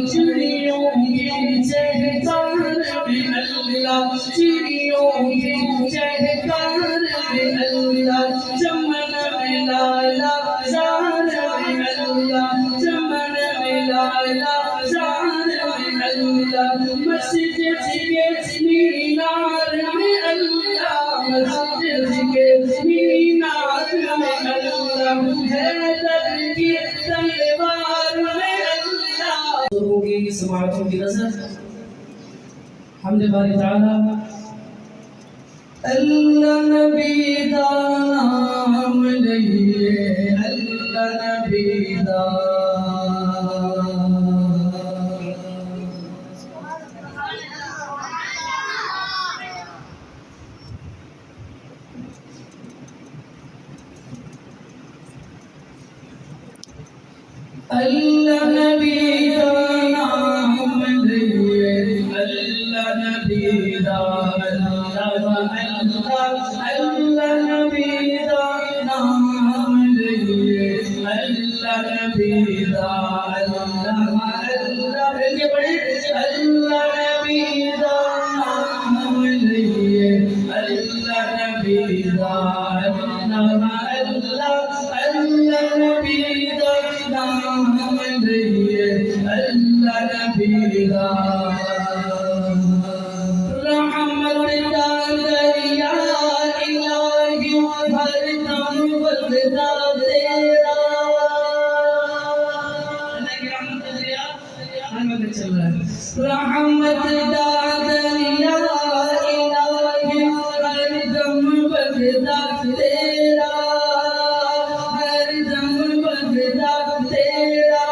چڑیوں کے چہکار میں اللہ چڑیوں کے چہکار میں اللہ چمن میں لالا زار میں اللہ چمن میں لالا زار میں اللہ مسجد کے مینار میں اللہ مسجد کے مینار میں اللہ حیدر کی تلوار میں اللہ کی سماعتوں کی نظر حمد باری تعالی اللہ نبی دا نام لئیے اللہ نبی دا اللہ نبی دا نام لئیے اللہ نبی دا اللہ نبی دا نام لئیے اللہ نبی دا اللہ کے بڑے اللہ نبی دا نام لئیے اللہ نبی دا اللہ نبی دا نام لئیے اللہ نبی دا رحمت دا دریا الہی ہر دم بلدا تیرا رحمت دا دریا الہی ہر دم بلدا تیرا ہر دم بلدا تیرا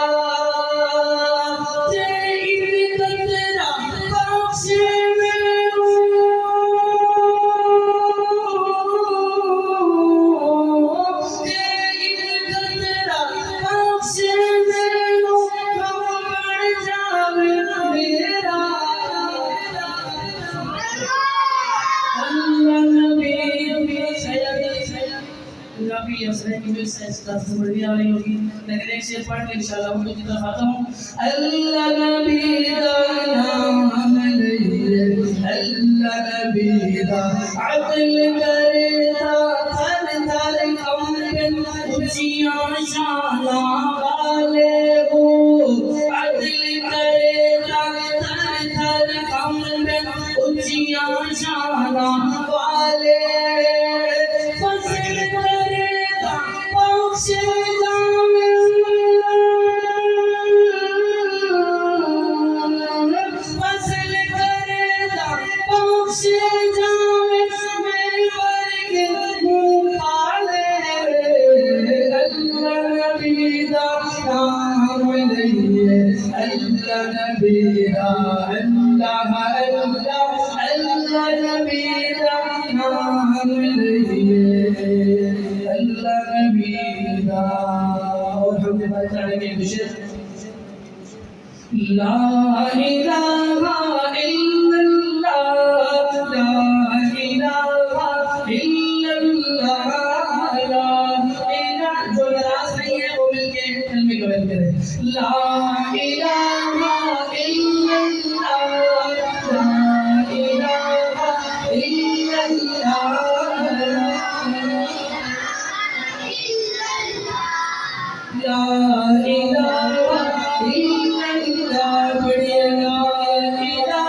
لیکن ایک شعر پڑھ کے انشاءاللہ اردو کی طرف آتا ہوں اللہ نبی دا نام لئیے اللہ نبی دا عدل کرے دا تھر تھر کمرن اچھیاں شانہ والے ہو عدل کرے دا تھر تھر کمرن اچھیاں شانہ والے فضل کرے دا بخش لا الہ الا اللہ لا الہ الا اللہ لا الہ جو ناراض نہیں ہے وہ مل کے کلمے کو بیان کریں لا الہ الا اللہ لا الہ الا اللہ لا الہ الا اللہ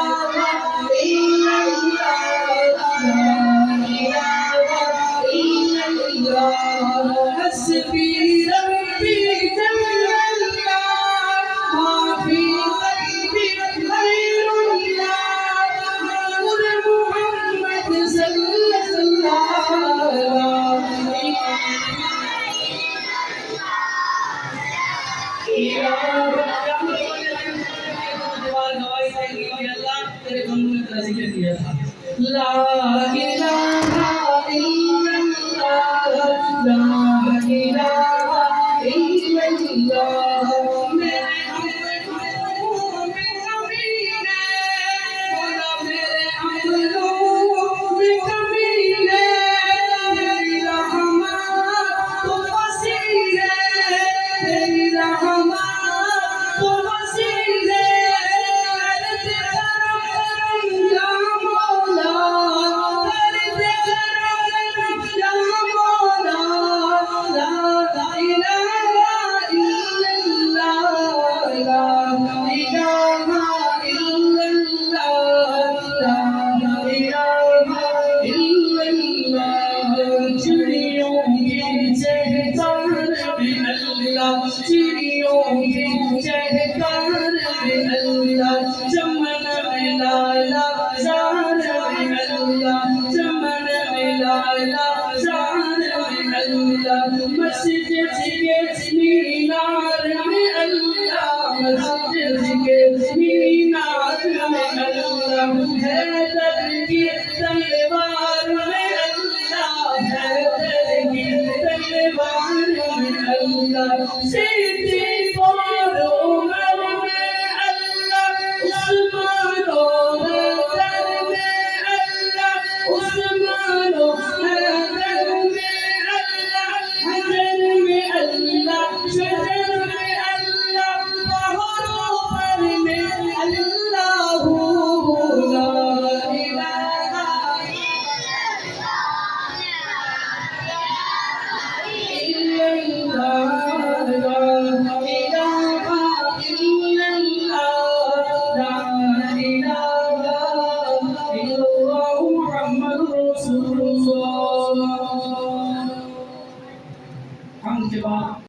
کے مینات میں اللہ حیدر کی تلوار میں اللہ حیدر کی تلوار میں اللہ صدیق اور عمر میں اللہ عثمان و حیدر میں اللہ عثمان و حیدر میں اللہ حجر میں اللہ